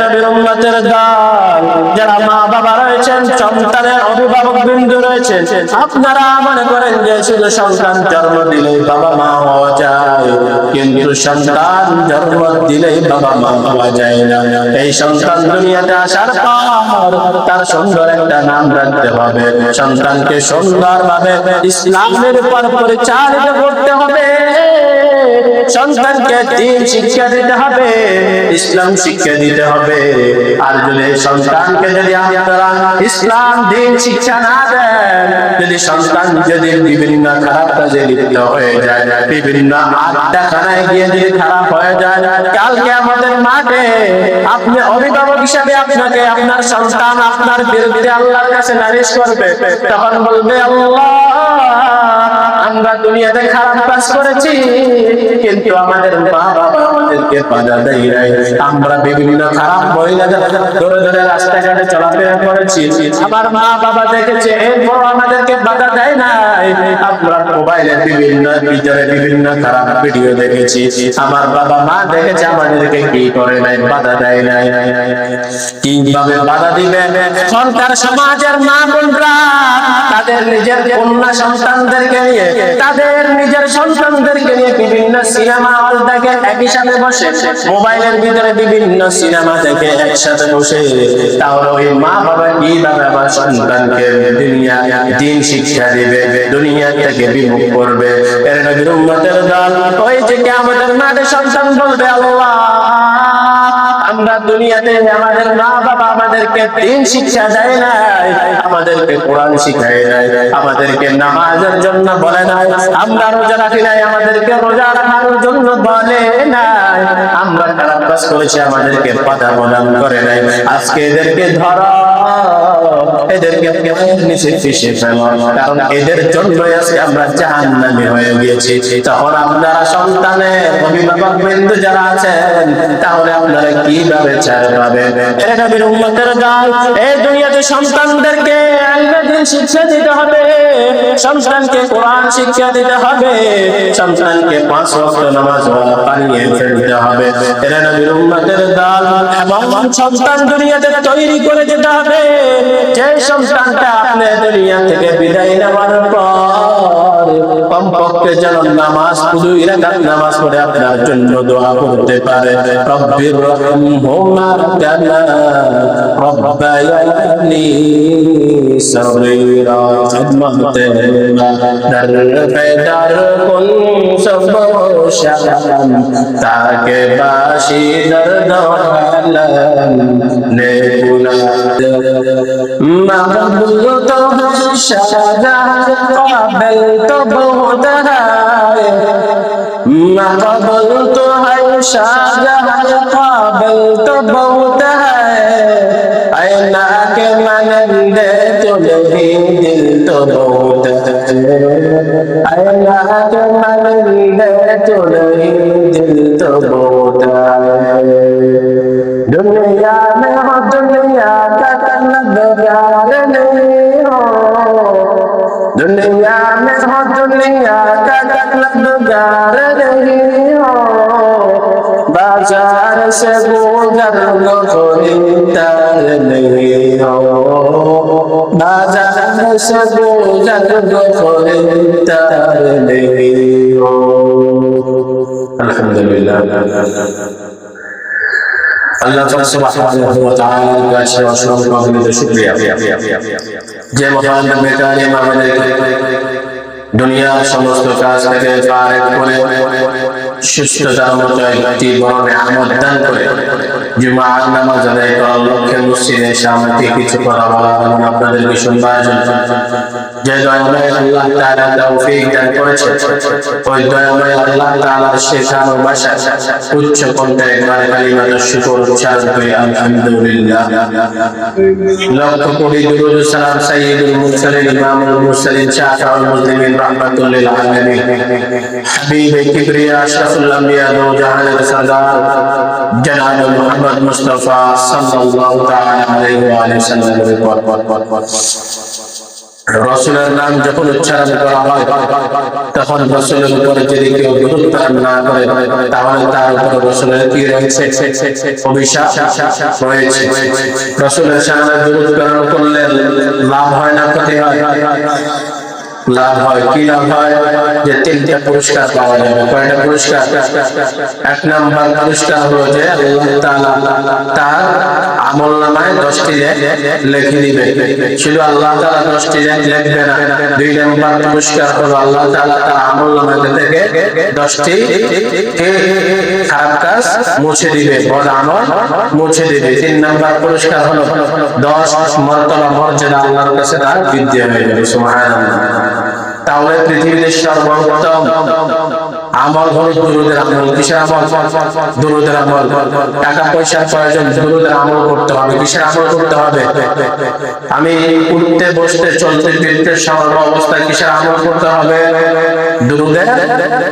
নবীর উম্মতের দল, যারা মা বাবা রয়েছেন, সন্তানের অভিভাবক বিন্দু রয়েছেন, আপনারা মনে করেন যে শুধু সন্তান জন্ম দিলেই বাবা মা হওয়া যায়, কিন্তু সন্তান জন্ম দিলেই বাবা মা হওয়া যায় না। এই সন্তান দুনিয়াতে আসার পর তার সুন্দর একটা নাম রাখতে হবে, সন্তানকে সুন্দরভাবে ইসলামের উপর পরিচালিত করতে হবে, সন্তানকে দ্বীন শিক্ষা দিতে হবে, ইসলাম শিক্ষা দিতে হবে। আর যদি সন্তানকে যদি আপনারা ইসলাম দ্বীন শিক্ষা না দেন, যদি সন্তান যদি বিভিন্ন খারাপ কাজে লিপ্ত হয়ে যায়, বিভিন্ন আড্ডাখানায় গিয়ে যদি খারাপ হয়ে যায়, কালকে আমাদের মাঠে আপনি অভিভাবক হিসাবে আপনাকে আপনার সন্তান আপনার বিরুদ্ধে আল্লাহর কাছে নালিশ করবে, তখন বলবে আল্লাহ আমরা দুনিয়াতে খারাপ কাজ করেছি, কিন্তু আমাদের মা বাবা আমাদেরকে বাধা দেয় নাই, আমরা বিভিন্ন খারাপ মহিলাদের ধরে ধরে রাস্তাঘাটে চলাফেরা করেছি, আমার মা বাবা দেখেছে, এরপর আমাদেরকে বাধা দেয় নাই, আমরা মোবাইলে বিভিন্ন খারাপ ভিডিও দেখেছি, আমার বাবা মা দেখেছে, আমাদেরকে কি করে নাই, বাধা দেয় নাই। কিভাবে বাধা দিবে? সরকার সমাজের মা বোনরা তাদের নিজের কন্যা সন্তানদেরকে নিয়ে, তাদের নিজের সন্তানদেরকে নিয়ে বিভিন্ন সিনেমা হল দেখে, একই সাথে বসে মোবাইলের ভিতরে বিভিন্ন সিনেমা দেখে একসাথে বসে, তাহলে ওই মা বাবা কিভাবে আমার সন্তানকে দুনিয়া দ্বীন শিক্ষা দিবে, দুনিয়া থেকে বিমুখ করবে? এর নবীর উম্মতের দল, ওই যে কিয়ামতের মাঠে সন্তান বলবে আল্লাহ আমরা দুনিয়াতে আমাদের মা বাবা আমাদেরকে দ্বীন শিক্ষা দেয় নাই, আমাদেরকে কোরআন শিখায় নাই, আমাদেরকে নামাজের জন্য বলে নাই, আমরা রোজা রাখি নাই, আমাদেরকে রোজা রাখার জন্য বলে নাই, আমরা খারাপ কাজ করেছি, আমাদেরকে বাধা প্রদান করে নাই। আজকে এদেরকে ধরো, এদেরকে নিচে ফিসে ফেলো, কারণ এদের জন্যই আজকে আমরা জাহান্নামী হয়ে গিয়েছি। তখন আপনারা সন্তানের অভিভাবক বিন্দু যারা আছেন, তাহলে আপনারা কিভাবে ছাড় পাবেন? এটা নবীর উম্মতের দল, এই দুনিয়াতে সন্তানদেরকে দ্বীন শিক্ষা দিতে হবে, সন্তানকে কোরআন শিক্ষা দিতে হবে, সন্তানকে 5 ওয়াক্ত নামাজ বানিয়ে ফেলতে হবে। এটা নবীর উম্মতের দল, এবং সন্তান দুনিয়াতে তৈরি করে যেতে হবে, যে সন্তানটা আপনি দুনিয়া থেকে বিদায় নেওয়ার পর কমপক্ষে যেন নামাজ, 2 রাকাত নামাজ পড়ে আপনার জন্য দোয়া করতে পারে, রব্বির রহমহুমা কামা রব্বায়ানি সগীরা, খিদমতে দার পেদার কোন সব শান, তাকে বাসি দর্দ আলম নে বুলাদ, মাহবুব তো শাহজাহান কাবিল তো বহুত है, माक़बूल तो है शाहजहां काबिल तो बहुत है, ऐना के मनंदे तो नहीं दिल तो बहुत है, ऐना के मनंदे तो नहीं दिल तो बहुत है। दुनिया में हो दुनिया का तलबगार नहीं हो, दुनिया में हो दुनिया का तलबगार नहीं हो, बाजार से गुजर लो खरीदार नहीं हो, बाजार से गुजर लो खरीदार नहीं हो। अल्हम्दुलिल्लाह, আল্লাহ সুবহানাহু ওয়া তাআলার কাছে অসংখ্য শুকরিয়া যে মহান মেকানিম আমাদেরকে দুনিয়ার সমস্ত কাজ থেকে ফারেক করে সুস্থতার মতো একটি বড় নিয়ামত দান করে জুমার নামাজ আদায় করার লক্ষ্যে মসজিদে সামনে কিছু কথা বলা এবং আপনাদেরকে শুনবার জন্য যে দয়াময় আল্লাহ তাআলা তৌফিক দান করেছে, ওই দয়াময় আল্লাহ তাআলার শেখানো ভাষা উচ্চ কণ্ঠে একবার কালিমাতুশ শুকর উচ্চারণ করে আলহামদুলিল্লাহ, লক্ষ কোটি দুরূদ সালাম সাইয়্যিদুল মুরসালিন ইমামুল মুরসালিন শাফিউল মুজলিমিন রাহমাতুল লিল আলামিন হাবিবে কিবরিয়া আশরাফুল আম্বিয়া দো জাহানের সরদার জনাব মুহাম্মদ মুস্তাফা มุสตาฟา সাল্লাল্লাহু তাআলা আলাইহি ওয়া সাল্লামের উপর। সাল্লাল্লাহু তাআলা আলাইহি ওয়া সাল্লামের উপর। রাসূলের নাম যখন উচ্চারণ করা হয় তখন রাসূলের উপরে যদি কেউ গুরুত্ব না করে তাহলে তার উপর রাসূলের কি রয়েছে? অভিশাপ রয়েছে। রাসূলের সামনে গুরুত্ব করলে লাভ হয় না ক্ষতি হয়? লাভ হয়। কি লাভ হয়? যে তিনটা পুরস্কার পাওয়া যাবে। কয়টা পুরস্কার? এক নাম্বার পুরস্কার হলো যে আল্লাহ তাআলা তার আমলনামায় 10টি লিখে দিবে। শুধু আল্লাহ তাআলা 10টি লিখবে না, দুই নাম্বার পুরস্কার হলো আল্লাহ তাআলা তার আমলনামা থেকে 10টি খারাপ কাজ মুছে দিবে, বদ আমল মুছে দিবে। তিন নাম্বার পুরস্কার হলো 10 মর্তবা মর্যাদা আল্লাহর কাছে তার বৃদ্ধি হয়ে যাবে। সুবহানাল্লাহ। তাহলে পৃথিবীতে সর্বোত্তম আমল হলো দুরূদের আমল। কিসের আমল? দুরূদের আমল। টাকা পয়সার প্রয়োজন, দুরূদের আমল করতে হবে। কিসের আমল করতে হবে? আমি উঠতে বসতে চলতে ফিরতে সর্ব অবস্থায় কিসের আমল করতে হবে? দুরূদের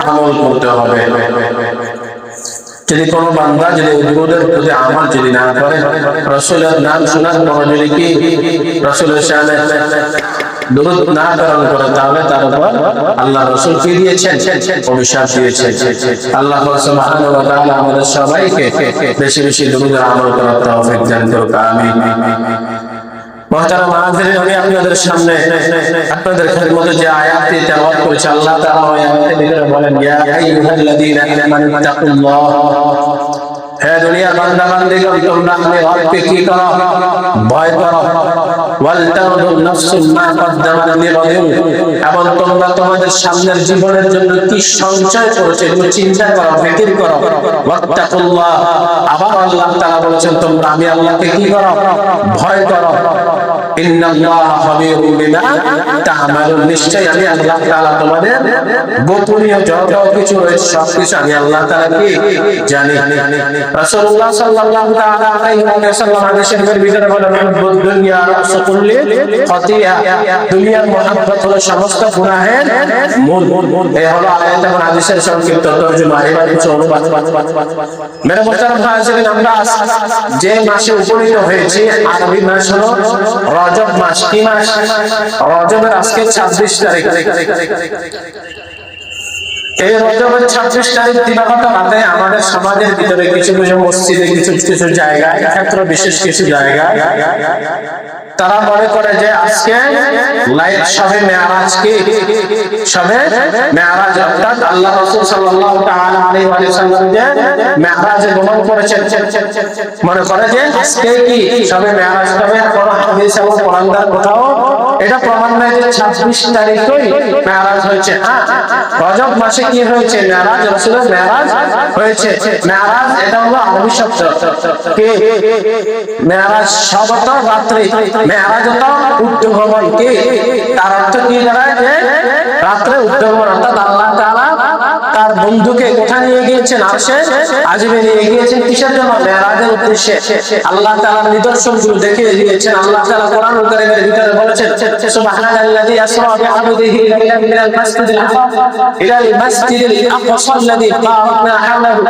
আমল করতে হবে। যদি কোনো বান্দা যদি দুরূদের প্রতি আমল যদি না করে, রাসূলের নাম শোনার পর যদি কি রাসূলের শানে দুরূদ না প্রেরণ করে, তাহলে তার উপর আল্লাহ রাসূল কি দিয়েছেন? অভিশাপ দিয়েছেন। আল্লাহ সুবহানাহু ওয়া তাআলা আমাদের সবাইকে বেশি বেশি দুরূদের আমল করার তৌফিক দান করুন। আমিন। মুহতারাম হাজিরিন, আমি আপনাদের সামনে আপনাদের খেদমতে যে আয়াতটি তেলাওয়াত করেছি, আল্লাহ তাআলা ওই আয়াতের ভিতরে বলেন, ইয়া আইয়ুহাল্লাযীনা আমানু তাকুল্লাহ। হে দুনিয়ার বান্দা বান্দীগণ, তোমরা আমি রবকে কি করো? ভয় করো। ওয়ালতানজুর নাফসুম মা কদ্দামাত লিগাদিন। এবং তোমরা তোমাদের সামনের জীবনের জন্য কি সঞ্চয় করেছো এগুলো চিন্তা করো, ফিকির করো। ওয়াত্তাকুল্লাহ। আবার আল্লাহ তাআলা বলেছেন তোমরা আমি আল্লাহকে কি করো? ভয় করো। ইন্নাল্লাহা খাবীরুম বিমা তা'মালুন। নিশ্চয়ই আমি আল্লাহ তাআলা তোমাদের গোপনীয় যত কিছু রয়েছে সবকিছু আমি আল্লাহ তাআলা কি জানি। রাসূলুল্লাহ সাল্লাল্লাহু তাআলা আলাইহি ওয়াসাল্লাম হাদিসের ভিতরে বলেন, দুনিয়া রাসূলুল্লাহ খাতিয়া। দুনিয়ার মহব্বত হলো সমস্ত গুনাহের মূল। এই হলো আয়াত এবং হাদিসের সংক্ষিপ্ত তরজমা। এবার কিছু অনুবাদ। মেরে মুহতারাম হাজিরিন, আমরা যে মাসে উপনীত হয়েছি আরবি মাস হলো রজব মাস। কি মাস? রজবের আজকে 26 তারিখ। এই রজবের 26 তারিখ দিবাগত রাতে আমাদের সমাজের ভিতরে কিছু কিছু মসজিদে কিছু কিছু জায়গায়, ক্ষেত্র বিশেষ কিছু জায়গায় তারা মনে করে যে আজকে শবে মেরাজ। কি শবে মেরাজ? অর্থাৎ আল্লাহ রাসূল সাল্লাল্লাহু তাআলা আলাইহি ওয়াসাল্লাম যে মেরাজে গমন করেছেন, মনে করে যে আজকে কি শবে মেরাজ। তবে কোন হাদিস এবং কোরআনের কোথাও এটা প্রমাণ নাই যে 26 তারিখই মেরাজ হয়েছে। হ্যাঁ, রজব মাসে কি হয়েছে? মেরাজ, রাসূলের মেরাজ হয়েছে। মেরাজ এটা হলো আরবি শব্দ। কি মেরাজ? শব্দ রাত্রি। মেরাজ তো উদ্যমন। কি তার অর্থ কি দাঁড়ায়? যে রাত্রে উদ্যমন। অর্থাৎ আল্লাহ তাআলা তার বন্ধুকে কোথায় নিয়ে গিয়েছেন? আরশে আজিমে নিয়ে গিয়েছেন। কিসের জন্য? মেরাজের উদ্দেশ্যে। আল্লাহ তাআলা নিদর্শনগুলো দেখিয়ে দিয়েছেন। আল্লাহ তাআলা কোরআন কারীমের ভিতরে বলেছেন, সুবহানাল্লাযী আসরা বিআবদিহি লাইলান মিনাল মাসজিদিল হারাম ইলাল মাসজিদিল আকসা আল্লাযী বারাকনা হাওলাহু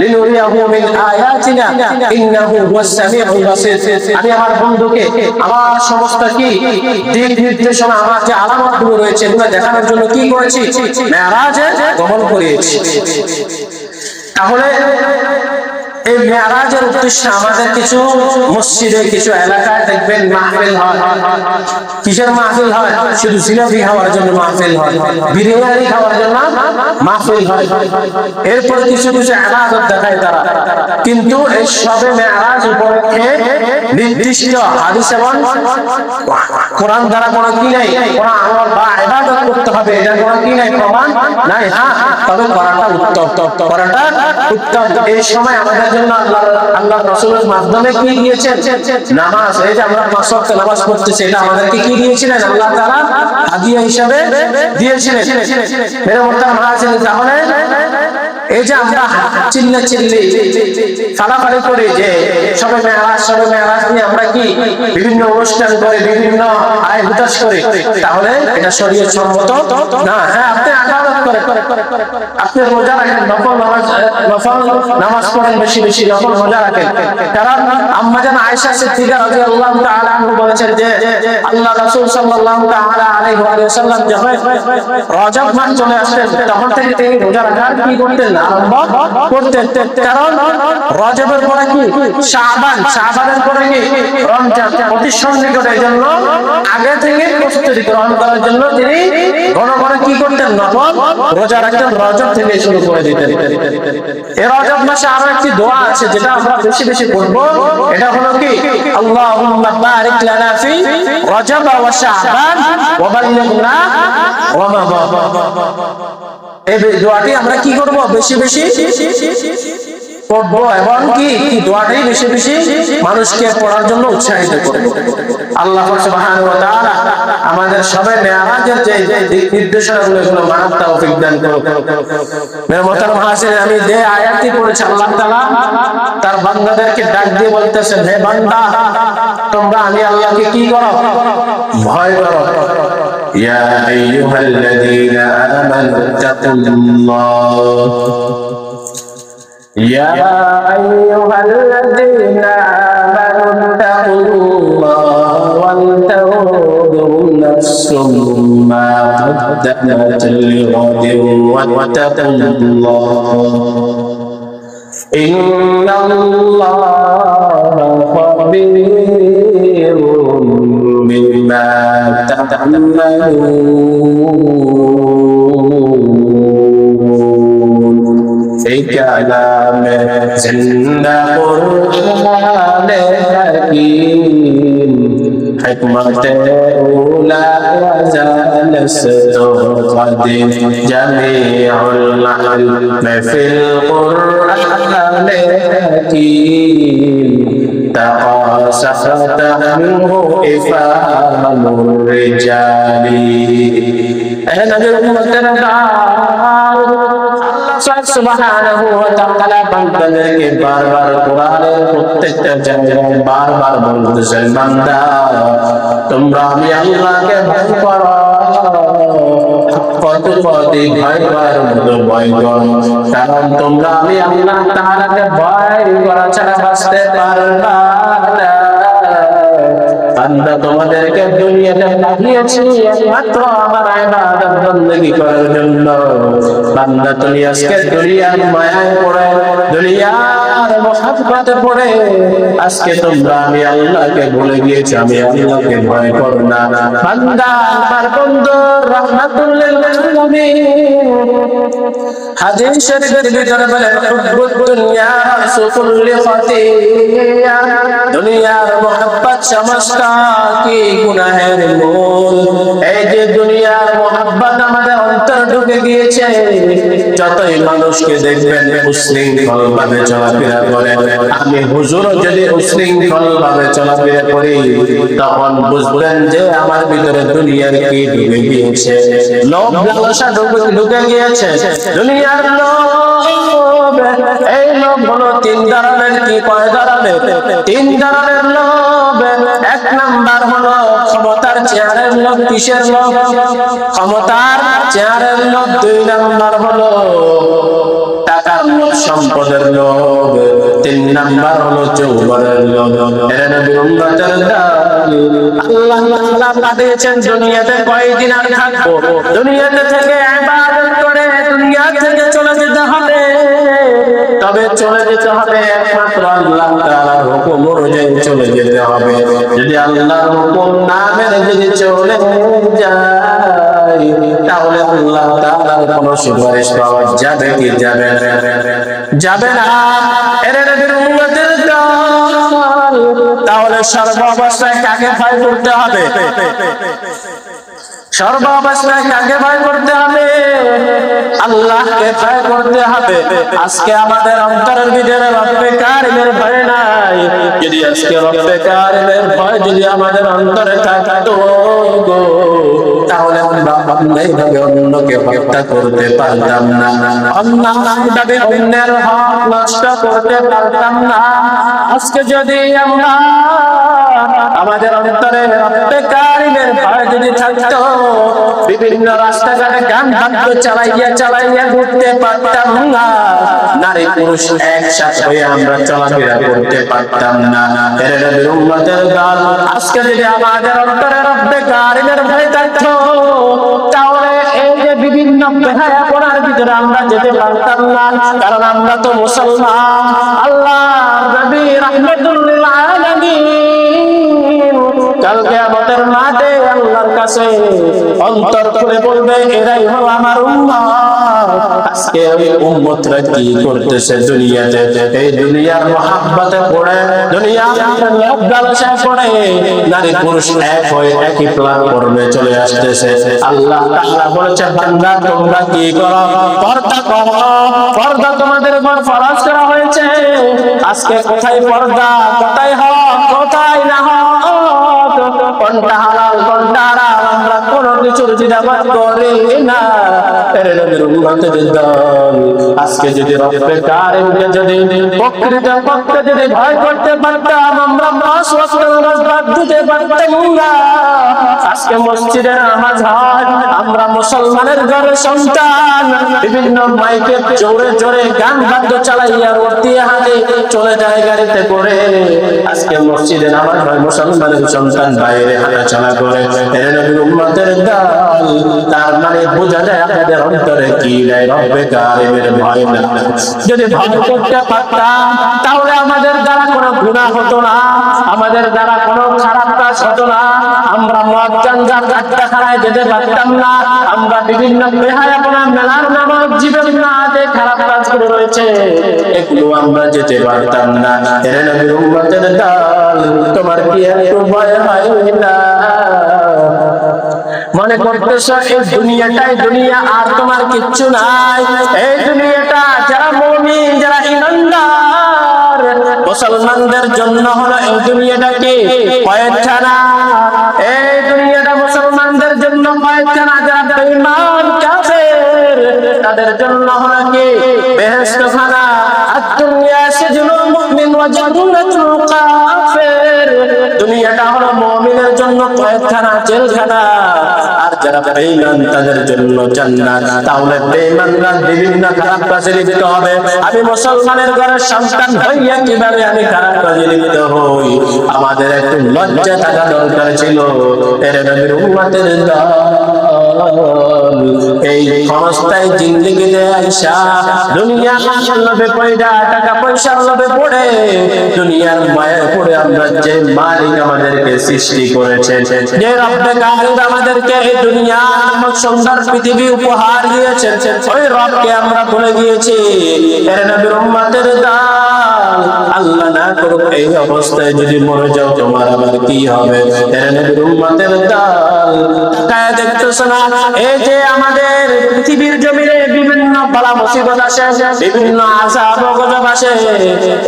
লিনুরিয়াহু মিন আয়াতিনা ইন্নাহু হুয়াস সামিউল বাসীর। আমি আমার বন্ধুকে আমার সমস্ত কি দিক নির্দেশনা, আমার যে আলামতগুলো রয়েছে এগুলো দেখানোর জন্য কি করেছি? মেরাজে গমন করিয়েছি। তাহলে এই মেরাজের উদ্দেশ্যে আমাদের কিছু মসজিদে কিছু এলাকায় দেখবেন মাহফিল হয়। কিসের মাহফিল হয়? শুধু জিলাপি খাওয়ার জন্য মাহফিল হয়, বিরিয়ানি খাওয়ার জন্য মাহফিল হয়। এরপর কিছু কিছু ইবাদত দেখায় তারা। কিন্তু এই শবে মেরাজ উপলক্ষে নির্দিষ্ট হাদিস এবং কোরআন দ্বারা কোনো কি নাই, কোনো আমল বা ইবাদত করতে হবে এটা কোনো কি নাই, প্রমাণ নাই। হ্যাঁ, তবে করাটা উত্তম, করাটা উত্তম। এই সময় আমাদের জন্য আল্লাহ রাসূলের মাধ্যমে কি দিয়েছেন? নামাজ। এই যে আমরা 5 ওয়াক্ত নামাজ পড়তেছি, এটা আমাদেরকে কি দিয়েছিলেন? আল্লাহ তাআলা হাদিয়া হিসেবে দিয়েছিলেন। মেরে মুহতারাম হাজিরিন, তাহলে এই যে আমরা চিল্লি ফালাফালি করে যে শবে মেরাজ নিয়ে আমরা কি বিভিন্ন অনুষ্ঠান করে, বিভিন্ন আয় হুতাশ করে, তাহলে এটা শরীয়ত সম্মত না। হ্যাঁ, আপনি ইবাদত করেন, আপনি রোজা রাখেন, নফল নামাজ পড়েন, বেশি বেশি নফল রোজা রাখেন। কারণ আম্মা জান আয়েশা সিদ্দিকা রাদিয়াল্লাহু তাআলা আনহা বলেছেন যে আল্লাহ রাসূল সাল্লাল্লাহু তাআলা আলাইহি ওয়াসাল্লাম যখন রজব মাস চলে আসতেন তখন থেকে তিনি রোজা রাখার কি করতেন আরম্ভ করতেন। কারণ রজবের পরে কি শাবান, শাবানের পরে কি রমজান অতি সন্নিকট, এই জন্য আগে থেকে প্রস্তুতি গ্রহণ করার জন্য তিনি ঘন ঘন কি করতেন নফল রোজা রাখতেন, রজব থেকে শুরু করে দিতেন। এই রজব মাসে আরো একটি দোয়া আছে যেটা আমরা বেশি বেশি পড়ব, এটা হলো কি আল্লাহুম্মা বারিক লানা ফি রজব ওয়া শাবান ওয়া বাল্লিগনা রমাদান। এই দোয়াটি আমরা কি করব বেশি বেশি পড়ব এবং কি দোয়াটি বেশি বেশি মানুষকে পড়ার জন্য উৎসাহিত করব। আল্লাহ সুবহানাহু ওয়া তাআলা আমাদের সবাই মেরাজের যে নির্দেশনাগুলো এগুলো মানার তৌফিক দান করুন। মেরে মোহতারাম হাজিরিন, আমি যে আয়াতটি পড়েছি আল্লাহ তাআলা তার বান্দাদেরকে ডাক দিয়ে বলতেছেন, হে বান্দা তোমরা আমি আল্লাহকে কি করো ভয় করো। ইয়া আইয়ুহাল্লাযীনা আমানু তাকুল্লাহ, ইয়া আইয়ুহাল্লাযীনা আমানু তাকুল্লাহ ওয়াল তানজুর নাফসুম মা قدمت لغد واتقوا الله إن الله خبير بما تعملون في كلام زند قرآن حكيم حكمت أولى وزالست قد جميع العلم في القرآن حكيم تقاصفت منه إفهام الرجال। সুবহানাহু ওয়া তাআলা বান্দাদেরকে বারবার কোরআনের প্রত্যেকটা জায়গায় বারবার বলতেছেন, বান্দা তোমরা আমি আল্লাহকে ভয় করো, কত কতই ভয় করার মতো ভয় করো, কারণ তোমরা আমি আল্লাহ তাআলাকে ভয় করা ছাড়া বাঁচতে পারবা না। বান্দা তোমাদেরকে দুনিয়াতে পাঠিয়েছি একমাত্র আমার ইবাদত বندگی করার জন্য। বান্দা তুমি আজকে দুনিয়ার মায়ায় পড়ে, দুনিয়ার মহব্বতে পড়ে আজকে তোমরা আমি আল্লাহকে ভুলে গিয়েছো, আমি আল্লাহকে ভয় করো না। বান্দা আমার বন্ধু রাহমাতুল লিল আলামিন হাদিস শরীফের ভিতরে বলেন, হুব্বুদ দুনিয়া সুকুল্লি খাতিয়া, দুনিয়ার মহব্বত সমস্ত কি গুনাহের মূল। এই যে দুনিয়ার মহব্বত আমাদের অন্তরে ঢুকে গিয়েছে, যতই মানুষকে দেখবেন উশৃঙ্খল ভাবে চলাফেরা করে, আমি হুজুরও যদি উশৃঙ্খল ভাবে চলাফেরা করি তখন বুঝবেন যে আমার ভিতরে দুনিয়ার কি ঢুকে গিয়েছে, লোভ লালসা ঢুকে গিয়েছে। দুনিয়ার লোভ, এই লোভ হলো তিন ধরনের। কি কয় ধরনের? তিন ধরনের লোভ। এক নাম্বার হলো ক্ষমতার চেয়ারের লোভ। কিসের লোভ? ক্ষমতার চেয়ারের লোভ। দুই নাম্বার হলো টাকার লোভ, সম্পদের লোভ। তিন নাম্বার হলো যৌবনের লোভ। এর নবী উম্মতের দাবি আল্লাহ তাআলা পাঠিয়েছেন দুনিয়াতে কয়দিন আর থাকবো, দুনিয়াতে থেকে ইবাদত করে দুনিয়া থেকে চলে যেতে হবে। তবে চলে যেতে হবে একমাত্র আল্লাহ তাআলার হুকুম অনুযায়ী চলে যেতে হবে। যদি আল্লাহর হুকুম না মেনে যদি চলে যায় তাহলে আল্লাহ তাআলার কোনো সুপারিশ পাওয়া যাবে কি যাবে না? যাবে না। এর নবীর উম্মতের দল, তাহলে সর্ব অবস্থায় কাকে ভয় করতে হবে? সর্ব অবস্থায় কাকে ভয় করতে হবে? আল্লাহকে ভয় করতে হবে। আজকে আমাদের অন্তরের ভিতরে রব্বে কারিমের ভয় নাই। যদি আজকে রব্বে কারিমের ভয় যদি আমাদের অন্তরে থাকতো তাহলে আমরা অন্যায়ভাবে অন্যকে হত্যা করতে পারতাম না, অন্যায়ভাবে অন্যের হক নষ্ট করতে পারতাম না। আজকে যদি আমরা আমাদের অন্তরে রব্বে কারিমের ভয় যদি থাকতো বিভিন্ন রাস্তাঘাটে গান বাদ্য চালাইয়া ঘুরতে পারতাম না, নারী পুরুষ একসাথে হয়ে আমরা চলাফেরা করতে পারতাম না। এর নবী উম্মতের দল, আজকে যদি আমাদের অন্তরে রব্বে কারিমের ভয় থাকতো, তাহলে এই যে বিভিন্ন বেহায়াপনার ভিতরে আমরা যেতে পারতাম না, কারণ আমরা তো মুসলমান। আল্লাহ নবী রাহমাতুল লিল আলামিন কাল কিয়ামতের মাঠে আল্লাহর কাছে অন্তর খুলে বলবে, এরাই হলো আমার উম্মত। আজকে ওই উম্মতরা কি করতেছে দুনিয়াতে? এই দুনিয়ার মহাব্বতে পড়ে, দুনিয়ার লোভ লালসায় পড়ে নারী পুরুষ এক হয়ে একই প্ল্যাটফর্মে চলে আসতেছে। আল্লাহ তাআলা বলেছে, বান্দা তোমরা কি করো? পর্দা করো। পর্দা তোমাদের উপর ফরজ করা হয়েছে। আজকে কোথায় পর্দা, কোথায় হক, কোথায় না হক, কোনটা হালাল কোনটা হারাম, আমরা কোনো কিছুর দ্বিধাবোধ করি না। আজকে যদি রব্বে কারিমকে যদি প্রকৃত পক্ষে যদি ভয় করতে পারতাম, আমরা 5 ওয়াক্ত নামাজ বাদ দিতে পারতাম না। আজকে মসজিদে নামাজ হয়, আমরা মুসলমানের ঘরের সন্তান বিভিন্ন মাইকে জোরে জোরে গান বাদ্য চালাইয়া রোড দিয়ে হাঁটে চলে যায় গাড়িতে করে। আজকে মসজিদে নামাজ হয়, মুসলমানের সন্তান বাইরে হাঁটাচলা করে। নবীর উম্মতের দল, তার মানে বোঝা যায় আপনাদের অন্তরে কি নাই, রব্বে কারিমের ভয় না। যদি ভয় করতে পারতাম তাহলে আমাদের দ্বারা কোনো গুনাহ হতো না, আমাদের দ্বারা কোনো খারাপ কাজ হতো না, আমরা মদ গাঞ্জা আড্ডাখানায় যেতে পারতাম না, আমরা বিভিন্ন বেহায়াপনা মেলার নামক জীবন না যে খারাপ কাজগুলো রয়েছে এগুলো আমরা যেতে পারতাম না। নবীর উম্মতের দল, তোমার কি একটু ভয় হয় না? মনে করতেছো এই দুনিয়াটাই দুনিয়া, আর তোমার কিচ্ছু নাই? এই দুনিয়াটা যারা মুমিন, যারা ঈমানদার মুসলমানদের জন্য হলো এই দুনিয়াটাকে কয়েকখানা। এই দুনিয়াটা মুসলমানদের জন্য কয়েকখানা, যারা বেঈমান কাফের তাদের জন্য হলো কি বেহেশতখানা। আদ-দুনিয়া সিজনুল মুমিন ওয়া জান্নাতুল কাফির। দুনিয়াটা হলো মুমিনের জন্য কয়েকখানা জেলখানা, আর যারা বেঈমান তাদের জন্য জান্নাত। তাহলে বেঈমানরা বিভিন্ন খারাপ কাজে লিপ্ত হবে। আমি মুসলমানের ঘরের সন্তান হইয়া কিভাবে আমি খারাপ কাজে লিপ্ত হই? আমাদের একটু লজ্জা থাকা দরকার ছিল। এর নবীর উম্মতের দল, এই ক্ষমতায় জিন্দেগিতে আইসা দুনিয়া লোভে পয়সা, টাকা পয়সার লোভে পড়ে, দুনিয়ার মায়ায় পড়ে আমরা যে মালিক আমাদেরকে সৃষ্টি করেছেন, যে রব্বে কারিম আমাদেরকে এই দুনিয়া নামক সুন্দর পৃথিবী উপহার দিয়েছেন, ওই রবকে আমরা ভুলে গিয়েছি। এর নবীর উম্মতের দল, আল্লাহ না করুক এই অবস্থায় যদি মরে যাও তোমার আবার কি হবে? এর নবীর উম্মতের দল, তাকায় দেখতেছো না এই যে আমাদের পৃথিবীর জমিনে বিভিন্ন বালা মুসিবত আসে, বিভিন্ন আযাব ও গজব আসে,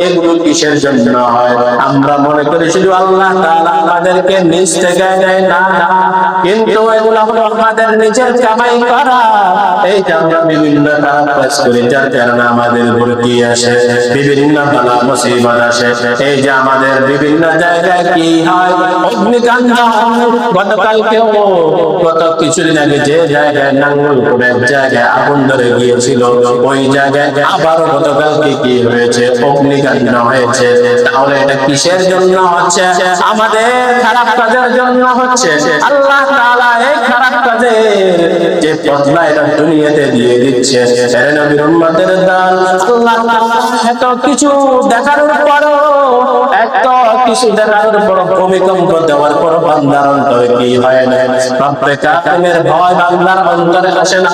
এগুলো কিসের জন্য হয়? আমরা মনে করি শুধু আল্লাহ তাআলা আমাদেরকে নিজ থেকে দেয়, না না, কিন্তু এগুলো হলো আমাদের নিজের কামাই করা। এই যে আমরা বিভিন্ন খারাপ কাজ করি, যার কারণে আমাদের উপরে কি আসে? বিভিন্ন বালা মুসিবত আসে। এই যে আমাদের বিভিন্ন জায়গায় কি হয়? অগ্নিকাণ্ড হয়। গতকালকেও, গত কিছুদিন আগে যে জায়গায় নাঙ্গলকোটে এক জায়গায় আগুন ধরে গিয়েছিল, ওই জায়গায় আবারও গতকালকে কি হয়েছে? অগ্নিকাণ্ড হয়েছে। তাহলে এটা কিসের জন্য হচ্ছে? আমাদের খারাপ কাজের জন্য হচ্ছে। আল্লাহ তাআলা এই খারাপ কাজে যে বদলা এটা দুনিয়াতে দিয়ে দিচ্ছে। এর নবীর উম্মতের দল, আল্লাহ তাআলা এত কিছু দেখানোর পরও, এত কিছু দেখানোর পর, ভূমিকম্প দেওয়ার পর বান্দার অন্তরে কি হয় না? রব্বে কারিমের ভয় বান্দার অন্তরে আসে না।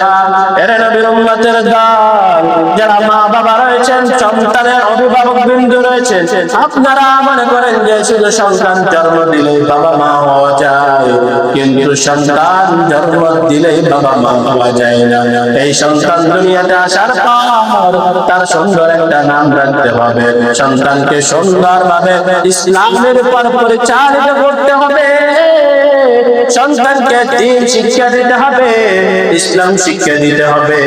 এর নবীর উম্মতের দল, যারা মা বাবা রয়েছেন, সন্তানের অভিভাবক বিন্দু রয়েছেন, আপনারা মনে করেন যে শুধু সন্তান জন্ম দিলেই বাবা মা হওয়া যায়, কিন্তু সন্তান জন্ম দিলেই বাবা মা হওয়া যায় না। এই সন্তান দুনিয়াতে আসার পর তার সুন্দর একটা নাম রাখতে হবে, সন্তানকে সুন্দরভাবে ইসলামের উপর পরিচালিত করতে হবে, সন্তানকে দ্বীন শিক্ষা দিতে হবে, ইসলাম শিক্ষা দিতে হবে।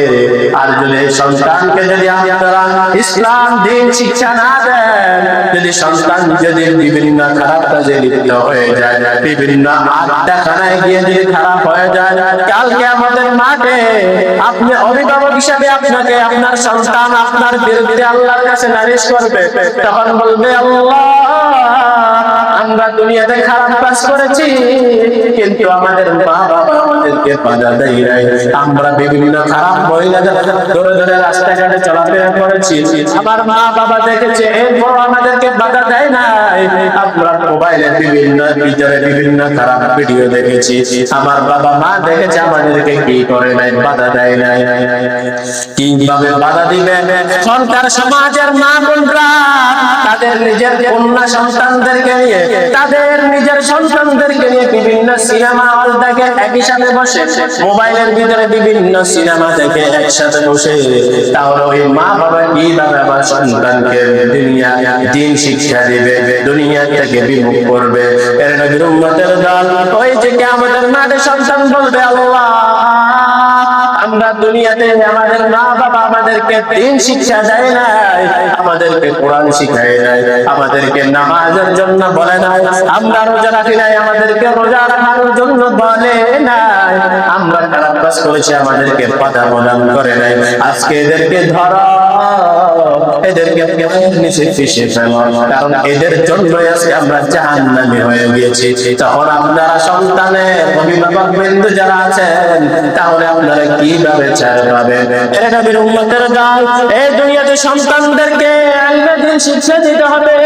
আর যদি সন্তানকে যদি আপনারা ইসলাম দ্বীন শিক্ষা না দেন, যদি সন্তান যদি বিভিন্ন খারাপ কাজে লিপ্ত হয়ে যায়, বিভিন্ন আড্ডাখানায় গিয়ে যদি খারাপ হয়ে যায়, কালকে আমাদের মাঠে আপনি অভিভাবক হিসাবে আপনাকে আপনার সন্তান আপনার বিরুদ্ধে আল্লাহর কাছে নালিশ করবে। তখন বলবে, আল্লাহ আমরা দুনিয়াতে খারাপ কাজ করেছি, কিন্তু আমাদের মা বাবা আমাদেরকে বাধা দেয় নাই। আমরা বিভিন্ন খারাপ মহিলাদের ধরে ধরে রাস্তাঘাটে চলাফেরা করেছি, আমার মা বাবা দেখেছে, এরপর আমাদেরকে বাধা দেয় নাই। আমরা মোবাইলের বিভিন্ন খারাপ ভিডিও দেখেছি, আমার বাবা মা দেখেছে, আমাদেরকে কি করে নাই, বাধা দেয় নাই। কিভাবে বাধা দিবে? সরকার সমাজের মা বোনরা তাদের নিজের কন্যা সন্তানদেরকে নিয়ে, তাদের নিজের সন্তানদেরকে নিয়ে বিভিন্ন সিনেমা হল দেখে, একই সাথে বসে মোবাইলের ভিতরে বিভিন্ন সিনেমা দেখে একসাথে বসে। তাহলে ওই মা বাবা কিভাবে আমার সন্তানকে দিন শিক্ষা দিবে, দুনিয়া থেকে বিমুখ করবে? এর নবীর উম্মতের দল ওই যে কিয়ামতের মাঠে সন্তান বলবে, আল্লাহ আমরা দুনিয়াতে আমাদের মা বাবা আমাদেরকে দিন শিক্ষা দেয় নাই, আমাদেরকে কোরআন শিখায় নাই, আমাদেরকে নামাজের জন্য বলে নাই, আমরা রোজা রাখি নাই, আমাদেরকে রোজা রাখার জন্য বলে নাই, আমরা খারাপ কাজ করেছি, আমাদেরকে বাধা প্রদান করে নাই। আজকে এদেরকে ধরো, এদেরকে নিচে পিষে ফেলো, কারণ এদের জন্যই আজকে আমরা জাহান্নামী হয়ে গিয়েছি। তখন আপনারা সন্তানের অভিভাবক বিন্দু যারা আছেন, তাহলে আপনারা কিভাবে ছাড় পাবেন? এর নবীর উম্মতের দল এই দুনিয়াতে সন্তানদেরকে ইলমের শিক্ষা দিতে হবে,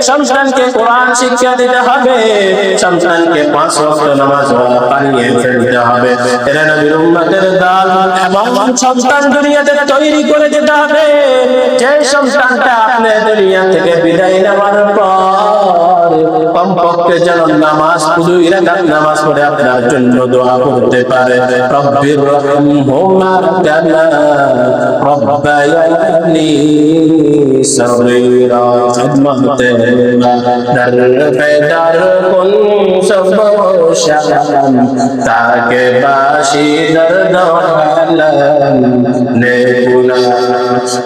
সন্তানকে কোরআন শিক্ষা দিতে হবে, সন্তানকে 5 ওয়াক্ত নামাজ পড়িয়ে দিতে হবে। এর নবীর উম্মতের দল এমন সন্তান দুনিয়াতে তৈরি করে দিতে হবে, যে সন্তানটা আপনি দুনিয়া থেকে বিদায় নেওয়ার পর কমপক্ষে যেন নামাজ, 2 রাকাত নামাজ পড়ে আপনার জন্য দোয়া করতে পারে, রব্বির রহমহুমা কামা রব্বায়ানি সগীরা, খিদমতে দার পেদার কোন সব শান, তাকে বাসি দর্দ আলম নেগুনা।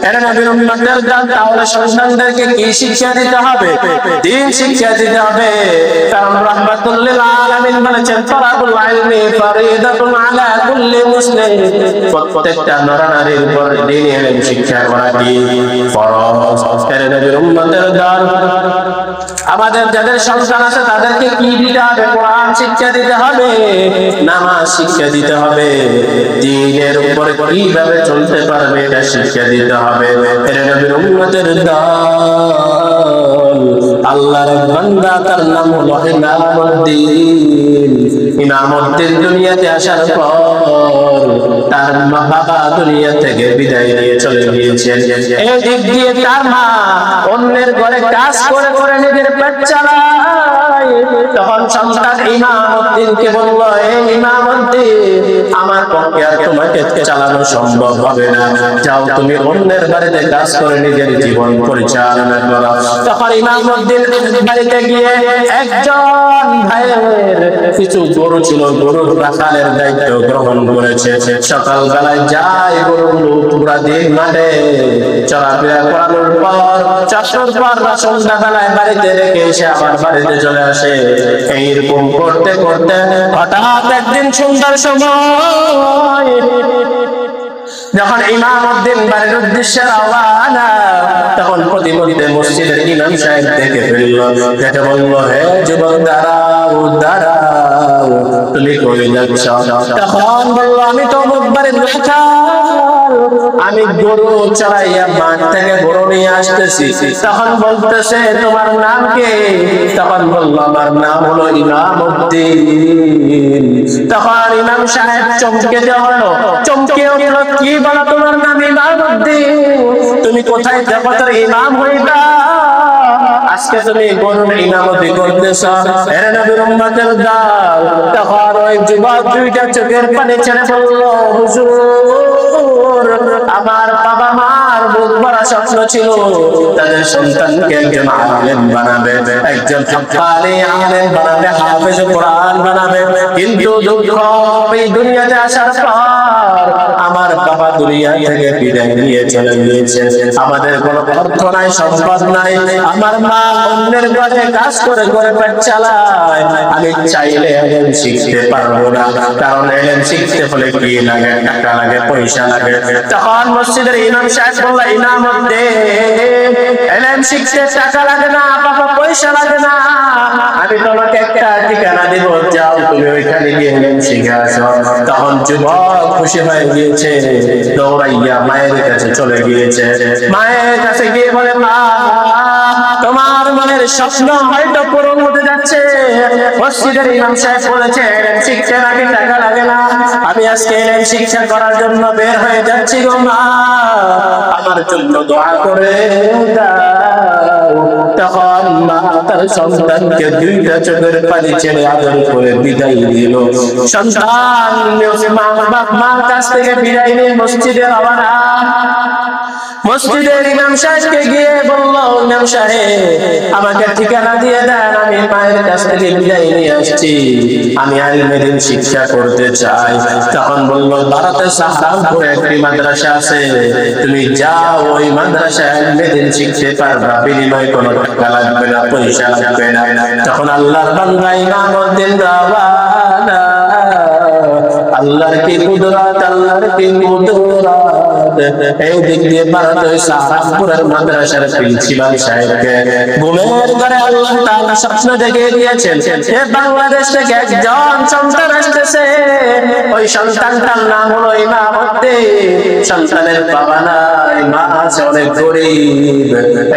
এর নবীর উম্মতের দল তাহলে সন্তানদেরকে কি শিক্ষা দিতে হবে? দিন শিক্ষা দিতে হবে। কারণ রাহমাতুল লিল আলামিন বলেছেন, তালাবুল ইলমি ফরিদাতুন আলা কুল্লি মুসলিম, প্রত্যেকটা নরনারীর উপর দ্বীনি ইলম শিক্ষা করা কি ফরজ। এর নবীর উম্মতের দল আমাদের যাদের সন্তান আছে তাদেরকে কি দিতে হবে? কোরআন শিক্ষা দিতে হবে, নামাজ শিক্ষা দিতে হবে, দ্বীনের উপর কিভাবে চলতে পারবে এটা শিক্ষা দিতে হবে। এর নবীর উম্মতের দল আল্লাহর বান্দা, তার নাম হলো ইমামউদ্দিন। ইমামউদ্দিন দুনিয়াতে আসার পর তার মা বাবা দুনিয়া থেকে বিদায় নিয়ে চলে গিয়েছেন। এই দিক দিয়ে তার মা অন্যের ঘরে কাজ করে করে নিজের পেট চালায়। তখন সন্তান ইমামউদ্দিনকে বলল, এই ইমামউদ্দিন, আমার পক্ষে আর তোমাকে চালানো সম্ভব হবে না, যাও তুমি অন্যের বাড়িতে কাজ করে নিজের জীবন পরিচালনা করো। তখন ইমামউদ্দিন বাড়িতে গিয়ে একজন ভাইয়ের কিছু গরু ছিল, গরুর রাখালের দায়িত্ব গ্রহণ করেছে। সকাল বেলায় যায় গরুগুলো পুরা দিন মাঠে চলাফেরা করানোর পর, চাষের পর সন্ধ্যা বেলায় বাড়িতে রেখে এসে আবার বাড়িতে চলে আসে। এইরকম করতে করতে হঠাৎ একদিন সন্ধ্যার সময় যখন ইমামউদ্দিন বাড়ির উদ্দেশ্যে রওনা, তখন প্রতিমধ্যে মসজিদের ইমাম সাহেব দেখে ফেলল, দেখে বলল, হে যুবক, দাঁড়াও দাঁড়াও, তুমি কই যাচ্ছ? তখন বলল, আমি তো অমুক বাড়ির রাখাল, আমি গরু চড়াইয়া মাঠ থেকে গরু নিয়ে আসতেছি। তখন বলতেছে, তোমার নাম কি? তখন বলল, আমার নাম হলো ইমামউদ্দিন। তখন ইমাম সাহেব চমকে দেওয়া, চমকে উঠল, কি বলো তোমার নাম ইমামউদ্দিন? তুমি কোথায় জগতের ইমাম হইবা? আজকে তুমি গরুর ইমামতি করতেছ? এর নবীর উম্মতের দল তখন ওই যুবক দুইটা চোখের পানি ছেড়ে বলল, হুজুর, আমার বাবা মার বুক ভরা স্বপ্ন ছিল তাদের সন্তানকে একজন আলেম বানাবে, একজন হাক্কানি আলেম বানাবে, হাফেজ কোরআন বানাবে। কিন্তু দুঃখ, এই দুনিয়াতে আসার পর আমার বাবা দুনিয়া থেকে বিদায় নিয়ে চলে গিয়েছে, আমাদের কোনো অর্থ নাই, সম্পদ নাই, আমার মা অন্যের ঘরে কাজ করে করে পেট চালায়। আমি চাইলে এলেম শিখতে পারবো না, কারণ এলেম শিখতে হলে কি লাগে? টাকা লাগে, পয়সা লাগে। তখন মসজিদের ইমাম সাহেব বলল, ইমামউদ্দিন, এলেম শিখতে টাকা লাগে না, বাবা পয়সা লাগে না, সেখানে গিয়ে ইলম শিখে আসো। তখন যুবক খুশি হয়ে গিয়েছে, দৌড়াইয়া মায়ের কাছে চলে গিয়েছে। মায়ের কাছে গিয়ে বলে, মা তোমার মনের স্বপ্ন হয়তো পূরণ হতে যাচ্ছে। মসজিদের ইমাম সাহেব বলেছে ইলম শিক্ষার আগে টাকা লাগে না। আমি আজকে ইলম শিক্ষা করার জন্য বের হয়ে যাচ্ছি গো মা, আমার জন্য দোয়া করে দাও। তখন মা তার সন্তানকে দুইটা চোখের পানি ছেড়ে আদর করে বিদায় দিল। সন্তান মার কাছ থেকে বিদায় নিয়ে মসজিদে রওনা। মসজিদের ইমাম সাহেবকে গিয়ে বলল, ইমাম সাহেব আমাকে ঠিকানা দিয়ে দেন, আমি মায়ের কাছ থেকে বিদায় নিয়ে আসছি, আমি ইলমে দিন শিক্ষা করতে চাই। তখন বলল, ভারতে সাহারানপুরে একটি মাদ্রাসা আছে, তুমি যাও ওই মাদ্রাসায় ইলমে দিন শিখতে পারবা, বিনিময়ে কোনো টাকা লাগবে না, পয়সা লাগবে না। তখন আল্লাহর বান্দা ইমামউদ্দিন রাওয়ানা, আল্লাহর কি কুদরত, আল্লাহর কি কুদরত। এই দিক দিয়ে ভারতের সাহারানপুরের মাদ্রাসার প্রিন্সিপাল সাহেবকে ঘুমের ঘরে আল্লাহ তাআলা স্বপ্ন দেখিয়ে দিয়েছেন, এ বাংলাদেশ থেকে একজন সন্তান আসতেছে, ওই সন্তানটার নাম হলো ইমামউদ্দিন। সন্তানের বাবা নাই, মা আছে অনেক গরিব,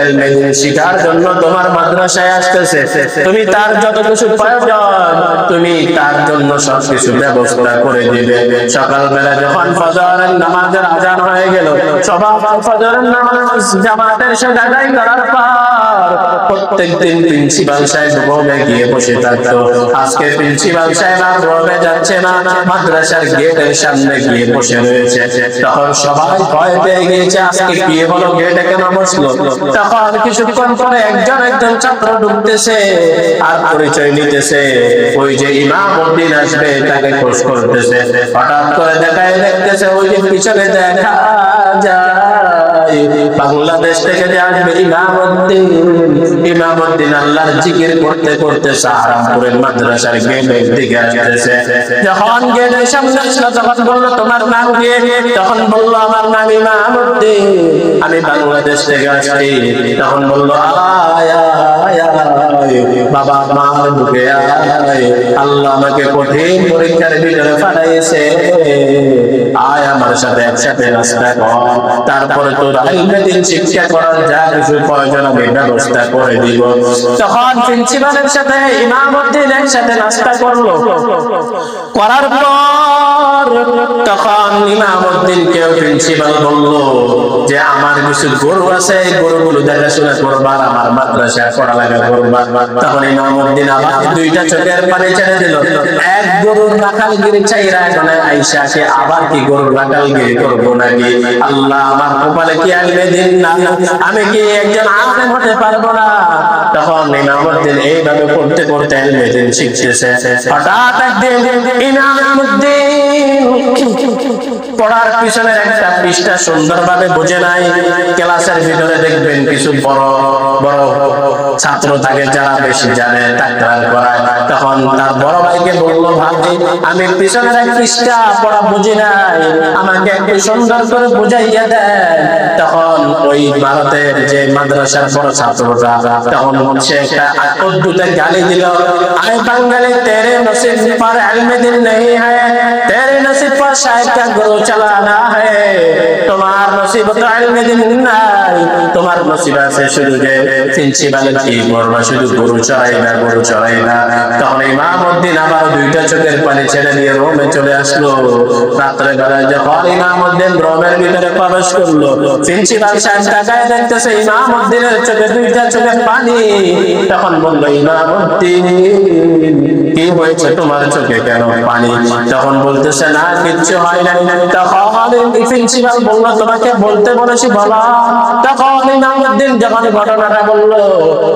ইলমে দিন শিখার জন্য তোমার মাদ্রাসায় আসতেছে, তুমি তার যত কিছু প্রয়োজন তুমি তার জন্য সবকিছু ব্যবস্থা করে দিবে। সকালবেলা যখন ফজরের নামাজের আযান হয়ে গেল, সবাই ফজরের নামাজ জামাতের সাথে আদায় করার পর প্রত্যেকদিন প্রিন্সিপাল সাহেব রুমে গিয়ে বসে থাকতো। আজকে প্রিন্সিপাল সাহেব আর রুমে যাচ্ছে না, মাদ্রাসার গেটের সামনে গিয়ে বসে রয়েছে। তখন সবাই ভয় পেয়ে গিয়েছে, আজকে কি হলো, গেটে কেন বসলো। তখন কিছুক্ষণ পরে একজন একজন ছাত্র ঢুকতেছে আর পরিচয় নিতেছে, ওই যে ইমামউদ্দিন আসবে তাকে খোঁজ করতেছে। হঠাৎ করে দেখতেছে ওই যে পিছনে দেখা যায় বাংলাদেশ থেকে যে আসবে ইমামউদ্দিন। ইমামউদ্দিন আল্লাহর জিকির করতে করতে সাহারানপুরের মাদ্রাসার গেটের দিকে আসতেছে। যখন গেটের সামনে আসলো তখন বলল, তোমার নাম কি? তখন বলল, আমার নাম ইমামউদ্দিন, আমি বাংলাদেশ থেকে আসছি। তখন বলল, আয় আয় আয় বাবা, আমার বুকে আয়, আল্লাহ আমাকে কঠিন পরীক্ষার ভিতরে পাঠাইছে, আয় আমার সাথে একসাথে নাস্তা কর, তারপরে তোর ইলমে দিন শিক্ষা করার যা কিছু প্রয়োজন আমি ব্যবস্থা করে দিব। তখন প্রিন্সিপালের সাথে ইমামউদ্দিন একসাথে নাস্তা করলো। করার পর তখন ইমামউদ্দিনকে প্রিন্সিপাল বলল যে আমার কিছু গরু আছে, এই গরুগুলো দেখাশোনা করবা, আমার মাদ্রাসায় পড়ালেখা করবা। তখন ইমামউদ্দিন আবার দুইটা চোখের পানি ছেড়ে দিল। এক গরুর রাখালগিরি চাইরা এখন আইসাকে আবার কি গরুর রাখালগিরি করবো নাকি? আল্লাহ আমার কপালে কি ইলমে দিন না, আমি কি একজন আলেম হতে পারবো না? তখন ইমামউদ্দিন এইভাবে পড়তে পড়তে ইলমে দিন শিখতেছে। হঠাৎ একদিন ইমামউদ্দিন পড়ার পিছনের একটা পৃষ্ঠা সুন্দরভাবে বুঝে নাই। ক্লাসের ভিতরে দেখবেন কিছু বড় বড় ছাত্র থাকে যারা বেশি জানে, তাকরার করায়। তখন তার বড় ভাইকে বলল, ভাই আমি পিছনের এক পৃষ্ঠা পড়া বুঝি নাই, আমাকে একটু সুন্দর করে বুঝাইয়া দেন। তখন ওই ভারতের যে মাদ্রাসার বড় ছাত্ররা তখন সে একটা উর্দুতে গালি দিল, আরে বাঙালি তেরে নসিব पर इल्म दिन नहीं है, तेरे नसीब पर शायद का गुरु चलाना है, তোমার নসিব তো ইলমে দিন নাই, তোমার নসিব আছে শুধু যে প্রিন্সিপালের কি করবা, শুধু গরু চড়াই না, গরু চড়াই না। তখন ইমামউদ্দিন আবার দুইটা চোখের পানি ছেড়ে দিয়ে রুমে চলে আসলো। রাত্রে বেলায় যখন ইমামউদ্দিন রুমের ভিতরে প্রবেশ করলো, প্রিন্সিপাল সাহেব তাকায় দেখতেছে ইমামউদ্দিনের চোখে দুইটা চোখের পানি। তখন বলল, ইমামউদ্দিন কি হয়েছে তোমার চোখে কেন পানি? তখন বলতেছে, না কিচ্ছু হয় নাই। তখন প্রিন্সিপাল বলল, তোমাকে বলতে বলেছি বলো। তখন ইমামউদ্দিন যখন ঘটনাটা বলল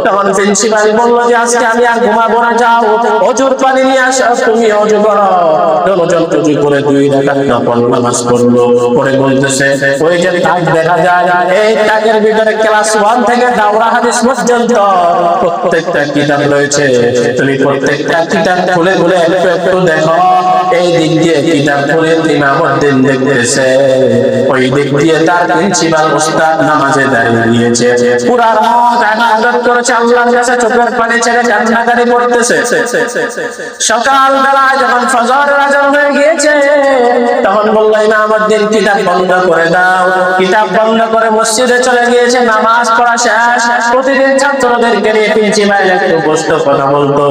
তখন প্রিন্সিপাল বলল যে আজকে আমি আর ঘুমাবো না, যাও ওযুর পানি নিয়ে আসো, তুমি ওযু করো। দুজন ওযু করে 2 রাকাত নফল নামাজ পড়লো। পরে বলতেছে, ওই যে তাক দেখা যায়, এই তাকের ভিতরে ক্লাস 1 থেকে দাওরা হাদিস পর্যন্ত প্রত্যেকটা কিতাব রয়েছে, তুমি প্রত্যেকটা কিতাব খুলে খুলে একটু একটু দেখো। এই দিক দিয়ে কিতাব খুলে ইমামউদ্দিন দেখতেছে, ওই দিক দিয়ে তার প্রিন্সিপাল ওস্তাদ নামাজে দাঁড়িয়ে দিয়েছে, পুরা রাত ইবাদত করেছে, আল্লাহর কাছে চোখের পানি ছেড়ে কান্নাকাটি করতেছে। সকাল বেলায় যখন ফজরের আযান হয়ে গিয়েছে, তখন বলল ইমামউদ্দিন কিতাব বন্ধ করে দাও। কিতাব বন্ধ করে মসজিদে চলে গিয়েছে, নামাজ পড়া শেষ। প্রতিদিন ছাত্রদেরকে নিয়ে প্রিন্সিপাল একটু বসতো, কথা বলতো।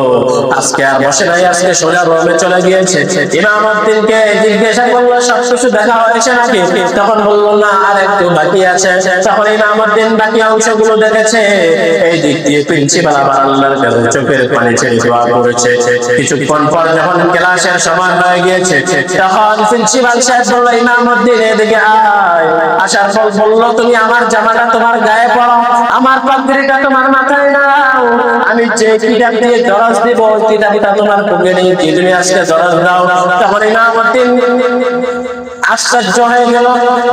আজকে আর বসে নাই, আজকে সোজা রুমে চলে গিয়েছে। ইমামউদ্দিনকে জিজ্ঞাসা করলো সবকিছু দেখা হয়েছে নাকি? তখন বলল না, আর একটু বাকি আছে। তখন ইমামউদ্দিন বাকি অংশগুলো দেখেছে। এই দিক দিয়ে প্রিন্সিপাল আবার আল্লাহর কাছে চোখের পানি ছেড়ে দোয়া করেছে। কিছুক্ষণ পর যখন ক্লাসের সময় হয়ে গিয়েছে, তখন প্রিন্সিপাল সাহেব বলল ইমামউদ্দিন এদিকে আয়। আসার পর বলল তুমি আমার জামাটা তোমার গায়ে পরাও, আমার পাগড়িটা তোমার মাথায় নাও। আমি যে কিতাব দিয়ে দরজ দিব ওই কিতাবটা তোমার পকেটে দিয়ে তুমি আজকে দরজ দাও। তখন ইমামউদ্দিন আশ্চর্য হয়ে গেল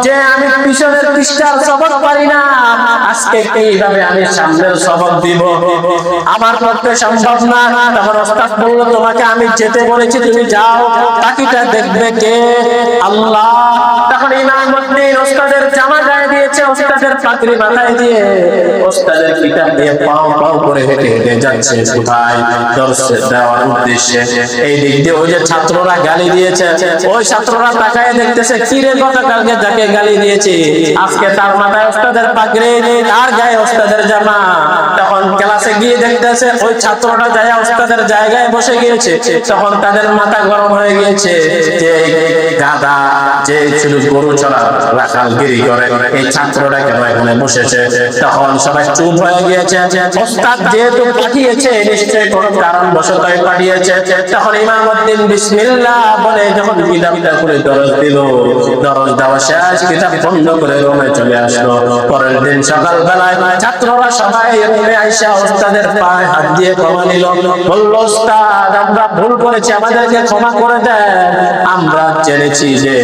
যে আমি পিছনের পৃষ্ঠার সবক পারি না, আজকে কিভাবে আমি সামনের সবক দিব? আমার পক্ষে সম্ভব না। তখন ওস্তাদ বলল তোমাকে আমি যেতে বলেছি, তুমি যাও, বাকিটা দেখবে কে? আল্লাহ। তখন ইমামউদ্দিন ওস্তাদের জামা গায়ে দিয়েছে, ওস্তাদের পাগড়ি মাথায় দিয়ে, ওস্তাদের কিতাব দিয়ে পাও পাও করে হেঁটে হেঁটে যাচ্ছে কোথায়? দরস দেওয়ার উদ্দেশ্যে। এই দিক দিয়ে ওই যে ছাত্ররা গালি দিয়েছে, ওই ছাত্ররা তাকায় দেখতেছে কি রে, গতকালকে যাকে গালি দিয়েছে আজকে তার মাথায় ওস্তাদের পাগড়ি আর গায়ে ওস্তাদের জামা। তখন ক্লাসে গিয়ে দেখতেছে ওই ছাত্রটা যায় ওস্তাদের জায়গায় বসে গিয়েছে। তখন তাদের মাথা গরম হয়ে গিয়েছে যে গাদা যে ছিল গরু চড়া রাখালগিরি করে, এই ছাত্রটা কেন এখানে বসেছে? তখন সবাই চুপ হয়ে গিয়েছে। ওস্তাদ যেহেতু পাঠিয়েছে নিশ্চয়ই কোনো কারণ বশতই পাঠিয়েছে। তখন ইমামউদ্দিন বিসমিল্লাহ বলে যখন কিতাবটা করে দরজ দিল, দরজ দেওয়া শেষ, কিতাব বন্ধ করে রুমে চলে আসলো। পরের দিন সকাল বেলায় ছাত্ররা সবাই রুমে আইসা ওস্তাদের পায়ে হাত দিয়ে ক্ষমা নিল। বলল ওস্তাদ আমরা ভুল করেছি, আমাদেরকে ক্ষমা করে দেন। আমরা জেনেছি যে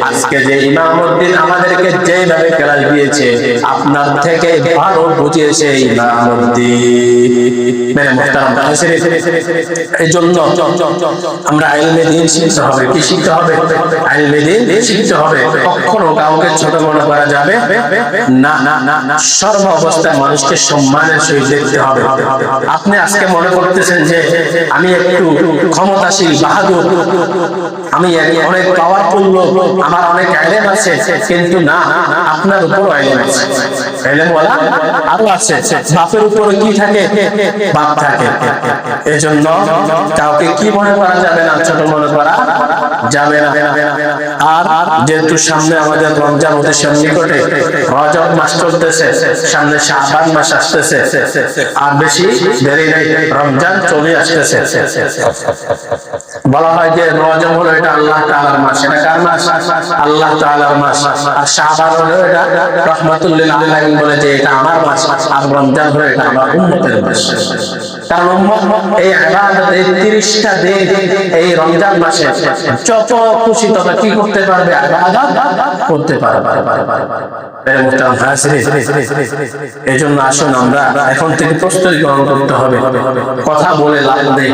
আজকে যে ইমামউদ্দিন আমাদেরকে যেভাবে ক্লাস দিয়েছে আপনার থেকে ভালো বুঝিয়েছে ইমামউদ্দিন। মেরে মুহতারাম হাজিরিন, এইজন্য আমরা ইলমে দ্বীন শিখতে হবে। কি শিখতে হবে? ইলমে দ্বীন শিখতে হবে। কখনো কাউকে ছোট মনে করা যাবে না। সর্ব অবস্থায় মানুষকে সম্মানের সহিত দেখতে হবে। আপনি আজকে মনে করতেছেন যে আমি একটু ক্ষমতাশীল, বাহাদুর, আমি অনেক পাওয়ারফুল লোক, আমার অনেক ইলম আছে, কিন্তু না, আপনার উপর ইলম আছে, ইলমওয়ালা আরো আছে। বাপের উপর কি থাকে? বাপ থাকে। এজন্য কাউকে কি মনে করা যাবে না, ছোট মনে করা যাবে না। আর যেহেতু সামনে আমাদের রমজান অতি সন্নিকটে, রজব মাস চলতেছে, সামনে শাবান মাস আসতেছে, আর বেশি দেরি নেই, রমজান চলে আসতেছে। বলা হয় যে রজব হলো এটা আল্লাহ তাআলার মাস। এটা কার মাস? আল্লাহ তাআলার মাস। আর শাবান হলো এটা রাহমাতুল লিল আলামিন বলে যে এটা আমার মাস। আর রমজান হলো এটা আমার উম্মতের মাস। কারণ উম্মত এই ইবাদত, এই 30টা দিন এই রমজান মাসে যত খুশি তত কি করতে পারবে? ইবাদত করতে পারবে। এই জন্য আসুন আমরা এখন থেকে প্রস্তুতি গ্রহণ করতে হবে। কথা বলে লাভ নেই।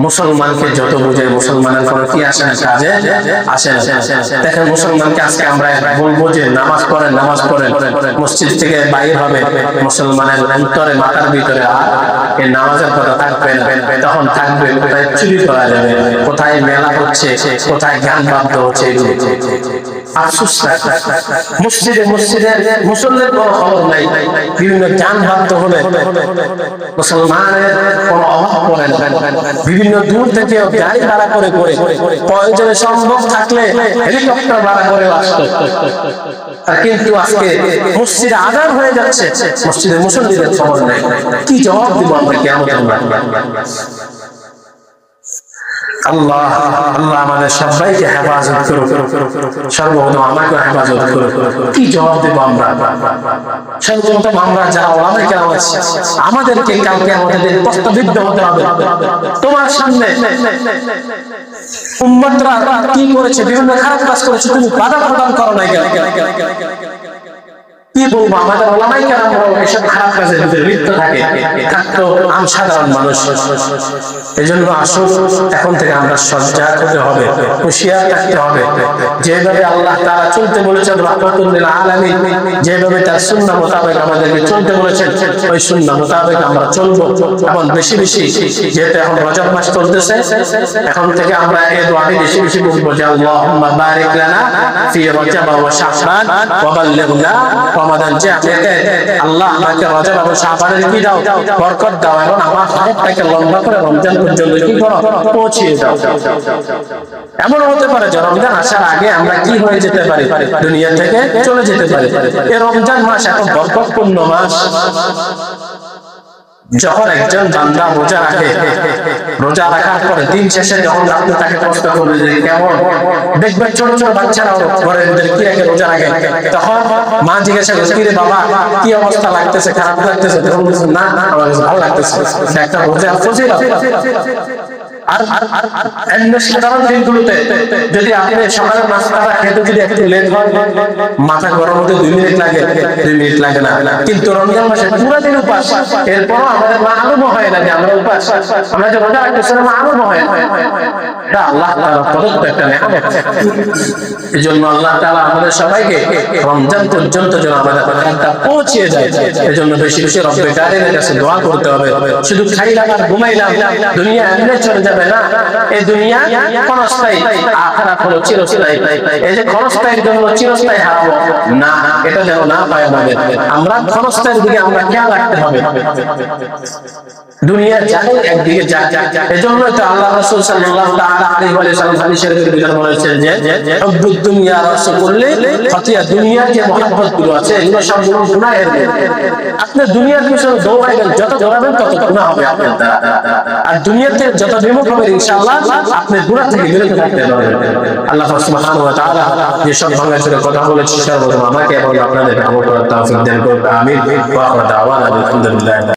মুসলমানকে যত বুঝে মুসলমানের কোনো কি আসে না, কাজে আসে না। দেখেন মুসলমানকে আজকে আমরা বলবো যে নামাজ পড়েন, নামাজ পড়েন, মসজিদ থেকে বাইর হবে, মুসলমানের অন্তরে মাথার ভিতরে আর এই নামাজের কথা থাকবে না। তখন থাকবে কোথায় চুরি করা যাবে, কোথায় মেলা হচ্ছে, কোথায় গান বাদ্য হচ্ছে। আফসোস মসজিদে মুসল্লির কোনো খবর নাই, বিভিন্ন গান বাদ্য হলে মুসলমানের কোনো অভাব পড়ে না। বিভিন্ন দূর থেকে গাড়ি ভাড়া করে প্রয়োজনে সম্ভব থাকলে হেলিকপ্টার ভাড়া করে আসতো। কিন্তু আজকে মসজিদে আযান হয়ে যাচ্ছে, মসজিদে মুসল্লিদের খবর নেই। কি জবাব দিব আমরা কিয়ামতের মাঠে? আল্লাহ আল্লাহ আমাদের সবাইকে হেফাজত করুক, সর্বপ্রথম আমাকে হেফাজত করুক। কি জবাব দেব আমরা? সর্বপ্রথম আমরা যারা ওলামায়ে কেরাম আছি, আমাদেরকে কালকে আমাদের প্রস্তাবিত হতে হবে। তোমার সামনে উম্মতরা কি করেছে, বিভিন্ন খারাপ কাজ করেছে, তুমি বাধা প্রদান করো না কেন? কি বলবো, আমাদের ওলামাই কেরামরাও এসব খারাপ কাজের ভিতরে লিপ্ত থাকে, থাকতো সাধারণ মানুষ। এজন্য আসুন এখন থেকে আমরা সজাগ হতে হবে, হুঁশিয়ার থাকতে হবে। যেভাবে আল্লাহ তাআলা চলতে বলেছেন রাহমাতুল লিল আলামিন, যেভাবে তার সুন্নাহ মোতাবেক আমাদেরকে চলতে বলেছেন, ওই সুন্নাহ মোতাবেক আমরা চলবো। এখন বেশি বেশি, যেহেতু এখন রজব মাস চলতেছে, এখন থেকে আমরা এই দোয়াটি বেশি বেশি বলবো যে আল্লাহুম্মা বারিক লানা ফি রজব ওয়া শাবান ওয়া বাল্লিগনা রমাদান। যে আল্লাহ আমাকে রজব এবং শাবানের কি দাও, বরকত দাও, এবং আমার হায়াতটাকে লম্বা করে রমজান পর্যন্ত কি করো, পৌঁছিয়ে দাও। এমন হতে পারে যে রমজান আসার আগে আমরা কি হয়ে যেতে পারি, দুনিয়া থেকে চলে যেতে পারি। এই রমজান মাস এত বরকতপূর্ণ মাস। যখন একজন বান্দা রোজা রাখে, রোজা রাখার পরে দিন শেষে যখন আপনি তাকে প্রশ্ন করবেন যে কেমন, দেখবেন ছোট ছোট বাচ্চারাও ঘরের ভিতরে কি রাখে, রোজা রাখে, তখন মা জিজ্ঞাসা করে কি রে বাবা কি অবস্থা লাগতেছে, খারাপ লাগতেছে? তখন বলছে না আমার ভালো লাগতেছে, একটা রোজা ফজিলত। আর সাধারণ দিনগুলোতে যদি আপনি সকালের নাস্তাটা খেতে যদি একটু লেট হয়, মাথা গরম হতে 2 মিনিট লাগে, 2 মিনিট লাগে না। কিন্তু রমজান মাসে পুরো দিন উপাস, এরপরও আমাদের মালুম হয় না যে আমরা উপাস, আমরা যে রোজা রাখতেছি মালুম হয় না। এটা আল্লাহ তাআলার প্রদত্ত একটা নিয়ামত। এজন্য আল্লাহ তাআলা আমাদের সবাইকে রমজান পর্যন্ত যেন আমাদের কথা পৌঁছে যায়, এজন্য বেশি বেশি রব্বে কারীমের কাছে দোয়া করতে হবে। শুধু খাইলাম আর ঘুমাইলাম, দুনিয়া এমনি চলে যাবে না। এই দুনিয়া ক্ষণস্থায়ী, আখিরাত হলো চিরস্থায়ী। এই যে ক্ষণস্থায়ীর জন্য চিরস্থায়ী হারাবো না, এটা যেন না পায় আমাদের। আমরা ক্ষণস্থায়ীর দিকে আমরা খেয়াল রাখতে হবে। দুনিয়া যায় একদিকে যায়, এজন্য তো আল্লাহ রাসূল সাল্লাল্লাহু তাআলা আলাইহি ওয়া সাল্লাম হাদিস শরীফের ভিতরে বলেছেন যে হুব্বুদ দুনিয়া রাসূলুল্লাহ খাতিয়া, দুনিয়ার যে মহব্বত গুলো আছে এগুলো সবগুলো গুনাহের। আপনি দুনিয়ার পিছনে দৌড়াবেন, যত দৌড়াবেন তত গুনাহ হবে আপনার দ্বারা। আর দুনিয়াতে যত বিমুখ হবেন ইনশাআল্লাহ আপনি গুনাহ থেকে বিরত থাকতে পারবেন। আল্লাহ সুবহানাহু ওয়া তাআলা যে সব ভাঙাচোরা কথা বলেছে সর্বপ্রথম আমাকে এবং আপনাদের আমল করার তৌফিক দান করুন। আমিন। ওয়া আখিরু দাওয়ানা আলহামদুলিল্লাহ।